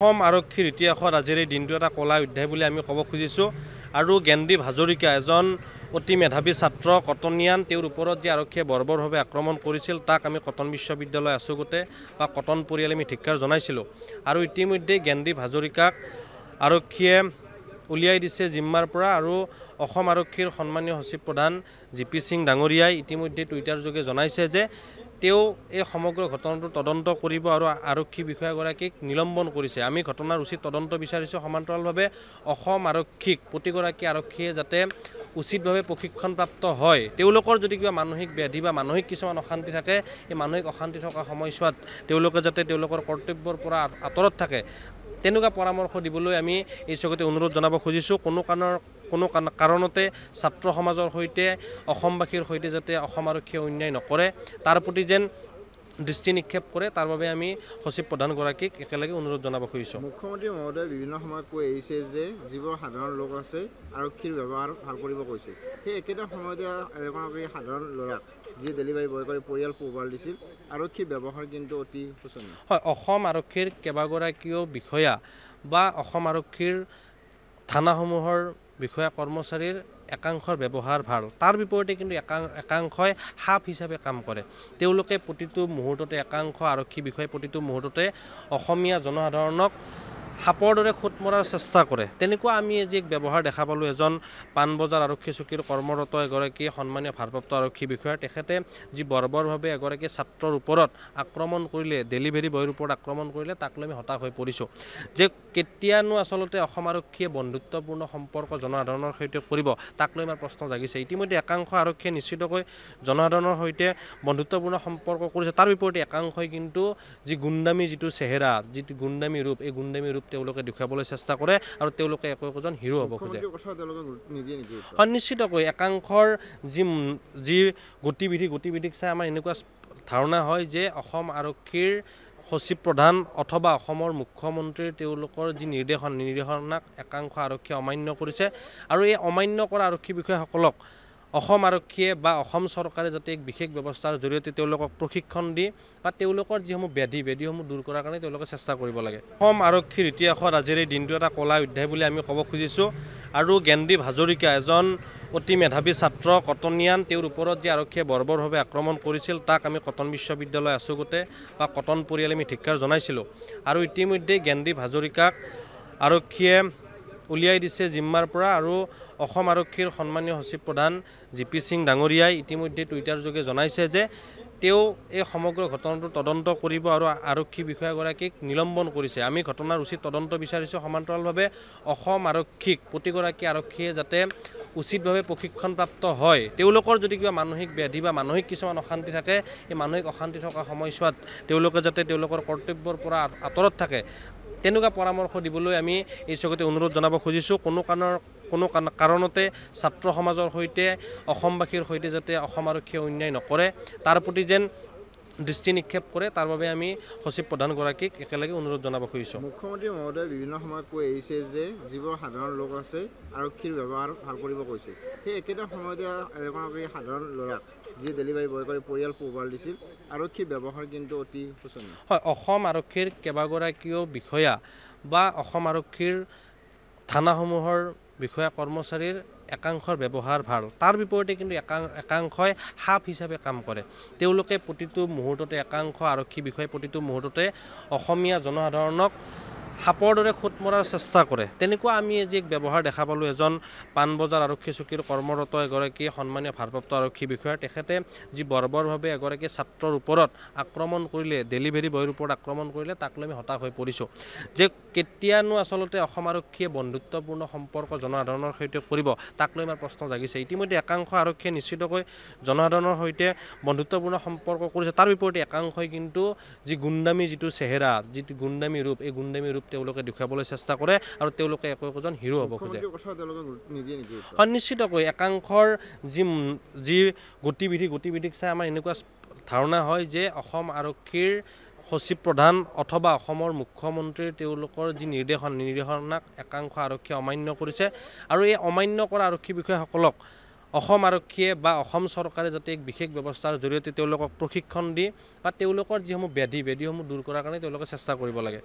অসম আৰক্ষীৰ ইতিহাসত আজিৰ এই দিনটো এটা কলা অধ্যায় বুলি আমি ক'ব খুজিছোঁ আৰু জ্ঞানদীপ হাজৰিকা এজন অতি মেধাৱী ছাত্ৰ কটনিয়ান তেওঁৰ ওপৰত যে আৰক্ষীয়ে বৰ্বৰভাৱে আক্ৰমণ কৰিছিল তাক আমি কটন বিশ্ববিদ্যালয় আছুগতে বা কটন পৰিয়ালে আমি ধিক্কাৰ জনাইছিলোঁ আৰু ইতিমধ্যে জ্ঞানদীপ হাজৰিকাক আৰক্ষীয়ে উলিয়াই দিছে জিম্মাৰ পৰা আৰু অসম আৰক্ষীৰ সন্মানীয় সচিব প্ৰধান জি.পি. সিং ডাঙৰীয়াই ইতিমধ্যে টুইটাৰ যোগে জনাইছে যে তেওঁ এই সমগ্ৰ ঘটনাটো তদন্ত কৰিব আৰু আৰক্ষী বিষয়াগৰাকীক নিলম্বন কৰিছে। আমি ঘটনাৰ উচিত তদন্ত বিচাৰিছোঁ। সমান্তৰালভাৱে অসম আৰক্ষীক প্ৰতিগৰাকী আৰক্ষীয়ে যাতে উচিতভাৱে প্ৰশিক্ষণপ্ৰাপ্ত হয়, তেওঁলোকৰ যদি কিবা মানসিক ব্যাধি বা মানসিক কিছুমান অশান্তি থাকে, এই মানসিক অশান্তি থকা সময়ছোৱাত তেওঁলোকে যাতে তেওঁলোকৰ কৰ্তব্যৰ পৰা আঁতৰত থাকে, তেনেকুৱা পৰামৰ্শ দিবলৈ আমি এই চকতে অনুৰোধ জনাব খুজিছোঁ। কোনো কাৰণতে ছাত্ৰ সমাজৰ সৈতে অসমবাসীৰ সৈতে যাতে অসম আৰক্ষীয়ে অন্যায় নকৰে, তাৰ প্ৰতি যেন দৃষ্টি নিক্ষেপ কৰে, তাৰ বাবে আমি সচিব প্ৰধানগৰাকীক একেলগে অনুৰোধ জনাব খুজিছোঁ। মুখ্যমন্ত্ৰী মহোদয়ে বিভিন্ন সময়ত কৈ আহিছে যে যিবোৰ সাধাৰণ লোক আছে আৰক্ষীৰ ব্যৱহাৰ ভাল কৰিব কৈছে। সেই একেটা সময়তে এগৰাকী সাধাৰণ ল'ৰাক যি ডেলিভাৰী বয় কৰি পৰিয়াল পোহপাল দিছিল, আৰক্ষীৰ ব্যৱহাৰ কিন্তু অতি শোচনীয়। হয়, অসম আৰক্ষীৰ কেইবাগৰাকীও বিষয়া বা অসম আৰক্ষীৰ থানাসমূহৰ বিষয়া কৰ্মচাৰীৰ একাংশৰ ব্যৱহাৰ ভাল, তাৰ বিপৰীতে কিন্তু একাংশই সাপ হিচাপে কাম কৰে। তেওঁলোকে প্ৰতিটো মুহূৰ্ততে একাংশ আৰক্ষী বিষয়াই প্ৰতিটো মুহূৰ্ততে অসমীয়া জনসাধাৰণক সাপৰ দৰে খুঁত মৰাৰ চেষ্টা কৰে। তেনেকুৱা আমি আজি এক ব্যৱহাৰ দেখা পালোঁ এজন পাণবজাৰ আৰক্ষী চকীৰ কৰ্মৰত এগৰাকী সন্মানীয় ভাৰপ্ৰাপ্ত আৰক্ষী বিষয়া, তেখেতে যি বৰ্বৰভাৱে এগৰাকী ছাত্ৰৰ ওপৰত আক্ৰমণ কৰিলে, ডেলিভাৰী বয়ৰ ওপৰত আক্ৰমণ কৰিলে, তাক লৈ আমি হতাশ হৈ পৰিছোঁ যে কেতিয়ানো আচলতে অসম আৰক্ষীয়ে বন্ধুত্বপূৰ্ণ সম্পৰ্ক জনসাধাৰণৰ সৈতে কৰিব, তাক লৈ আমাৰ প্ৰশ্ন জাগিছে। ইতিমধ্যে একাংশ আৰক্ষীয়ে নিশ্চিতকৈ জনসাধাৰণৰ সৈতে বন্ধুত্বপূৰ্ণ সম্পৰ্ক কৰিছে, তাৰ বিপৰীতে একাংশই কিন্তু যি গুণ্ডামী যিটো চেহেৰা, যিটো গুণ্ডামী ৰূপ, এই গুণ্ডামী ৰূপ তেওঁলোকে দেখুৱাবলৈ চেষ্টা কৰে আৰু তেওঁলোকে একোজন হিৰো হ'ব খোজে। হয়, নিশ্চিতকৈ একাংশৰ যি গতিবিধিক চাই আমাৰ এনেকুৱা ধাৰণা হয় যে অসম আৰক্ষীৰ সচিব প্ৰধান অথবা অসমৰ মুখ্যমন্ত্ৰীৰ তেওঁলোকৰ যি নিৰ্দেশনাক একাংশ আৰক্ষীয়ে অমান্য কৰিছে আৰু এই অমান্য কৰা আৰক্ষী বিষয়াসকলক অসম আৰক্ষীয়ে বা অসম চৰকাৰে যাতে এক বিশেষ ব্যৱস্থাৰ জৰিয়তে তেওঁলোকক প্ৰশিক্ষণ দি বা তেওঁলোকৰ যিসমূহ ব্যাধিসমূহ দূৰ কৰাৰ কাৰণে তেওঁলোকে চেষ্টা কৰিব লাগে। অসম আৰক্ষীৰ ইতিহাসত আজিৰ এই দিনটো এটা কলা অধ্যায় বুলি আমি ক'ব খুজিছোঁ আৰু জ্ঞানদীপ হাজৰিকা এজন অতি মেধাৱী ছাত্ৰ কটনিয়ান, তেওঁৰ ওপৰত যে আৰক্ষীয়ে বৰ্বৰভাৱে আক্ৰমণ কৰিছিল তাক আমি কটন বিশ্ববিদ্যালয় আছুগতে বা কটন পৰিয়ালে আমি ধিক্কাৰ জনাইছিলোঁ আৰু ইতিমধ্যে জ্ঞানদীপ হাজৰিকাক আৰক্ষীয়ে উলিয়াই দিছে জিম্মাৰ পৰা আৰু অসম আৰক্ষীৰ সন্মানীয় সচিব প্ৰধান জি.পি. সিং ডাঙৰীয়াই ইতিমধ্যে টুইটাৰ যোগে জনাইছে যে তেওঁ এই সমগ্ৰ ঘটনাটো তদন্ত কৰিব আৰু আৰক্ষী বিষয়াগৰাকীক নিলম্বন কৰিছে। আমি ঘটনাৰ উচিত তদন্ত বিচাৰিছোঁ। সমান্তৰালভাৱে অসম আৰক্ষীক প্ৰতিগৰাকী আৰক্ষীয়ে যাতে উচিতভাৱে প্ৰশিক্ষণপ্ৰাপ্ত হয়, তেওঁলোকৰ যদি কিবা মানসিক ব্যাধি বা মানসিক কিছুমান অশান্তি থাকে, এই মানসিক অশান্তি থকা সময়ছোৱাত তেওঁলোকে যাতে তেওঁলোকৰ কৰ্তব্যৰ পৰা আঁতৰত থাকে, তেনেকুৱা পৰামৰ্শ দিবলৈ আমি এই চকতে অনুৰোধ জনাব খুজিছোঁ। কোনো কাৰণতে ছাত্ৰ সমাজৰ সৈতে অসমবাসীৰ সৈতে যাতে অসম আৰক্ষীয়ে অন্যায় নকৰে, তাৰ প্ৰতি যেন দৃষ্টি নিক্ষেপ কৰে, তাৰ বাবে আমি সচিব প্ৰধানগৰাকীক একেলগে অনুৰোধ জনাব খুজিছোঁ। মুখ্যমন্ত্ৰী মহোদয়ে বিভিন্ন সময়ত কৈ আহিছে যে যিবোৰ সাধাৰণ লোক আছে আৰক্ষীৰ ব্যৱহাৰ ভাল কৰিব কৈছে। সেই একেটা সময়তে এগৰাকী সাধাৰণ ল'ৰাক যি ডেলিভাৰী বয় কৰি পৰিয়াল পোহপাল দিছিল, আৰক্ষীৰ ব্যৱহাৰ কিন্তু অতি শোচনীয়। হয়, অসম আৰক্ষীৰ কেইবাগৰাকীও বিষয়া বা অসম আৰক্ষীৰ থানাসমূহৰ বিষয়া কৰ্মচাৰীৰ একাংশৰ ব্যৱহাৰ ভাল, তাৰ বিপৰীতে কিন্তু একাংশই সাপ হিচাপে কাম কৰে। তেওঁলোকে প্ৰতিটো মুহূৰ্ততে একাংশ আৰক্ষী বিষয়াই প্ৰতিটো মুহূৰ্ততে অসমীয়া জনসাধাৰণক সাপৰ দৰে খুঁত মৰাৰ চেষ্টা কৰে। তেনেকুৱা আমি আজি এক ব্যৱহাৰ দেখা পালোঁ এজন পাণবজাৰ আৰক্ষী চকীৰ কৰ্মৰত এগৰাকী সন্মানীয় ভাৰপ্ৰাপ্ত আৰক্ষী বিষয়া, তেখেতে যি বৰ্বৰভাৱে এগৰাকী ছাত্ৰৰ ওপৰত আক্ৰমণ কৰিলে, ডেলিভাৰী বয়ৰ ওপৰত আক্ৰমণ কৰিলে, তাক লৈ আমি হতাশ হৈ পৰিছোঁ যে কেতিয়ানো আচলতে অসম আৰক্ষীয়ে বন্ধুত্বপূৰ্ণ সম্পৰ্ক জনসাধাৰণৰ সৈতে কৰিব, তাক লৈ আমাৰ প্ৰশ্ন জাগিছে। ইতিমধ্যে একাংশ আৰক্ষীয়ে নিশ্চিতকৈ জনসাধাৰণৰ সৈতে বন্ধুত্বপূৰ্ণ সম্পৰ্ক কৰিছে, তাৰ বিপৰীতে একাংশই কিন্তু যি গুণ্ডামী যিটো চেহেৰা, যিটো গুণ্ডামী ৰূপ, এই গুণ্ডামী ৰূপ তেওঁলোকে দেখুৱাবলৈ চেষ্টা কৰে আৰু তেওঁলোকে একোজন হিৰো হ'ব খোজে। হয়, নিশ্চিতকৈ একাংশৰ যি গতিবিধিক চাই আমাৰ এনেকুৱা ধাৰণা হয় যে অসম আৰক্ষীৰ সচিব প্ৰধান অথবা অসমৰ মুখ্যমন্ত্ৰীৰ তেওঁলোকৰ যি নিৰ্দেশনাক একাংশ আৰক্ষীয়ে অমান্য কৰিছে আৰু এই অমান্য কৰা আৰক্ষী বিষয়াসকলক অসম আৰক্ষীয়ে বা অসম চৰকাৰে যাতে এক বিশেষ ব্যৱস্থাৰ জৰিয়তে তেওঁলোকক প্ৰশিক্ষণ দি বা তেওঁলোকৰ যিসমূহ ব্যাধিসমূহ দূৰ কৰাৰ কাৰণে তেওঁলোকে চেষ্টা কৰিব লাগে।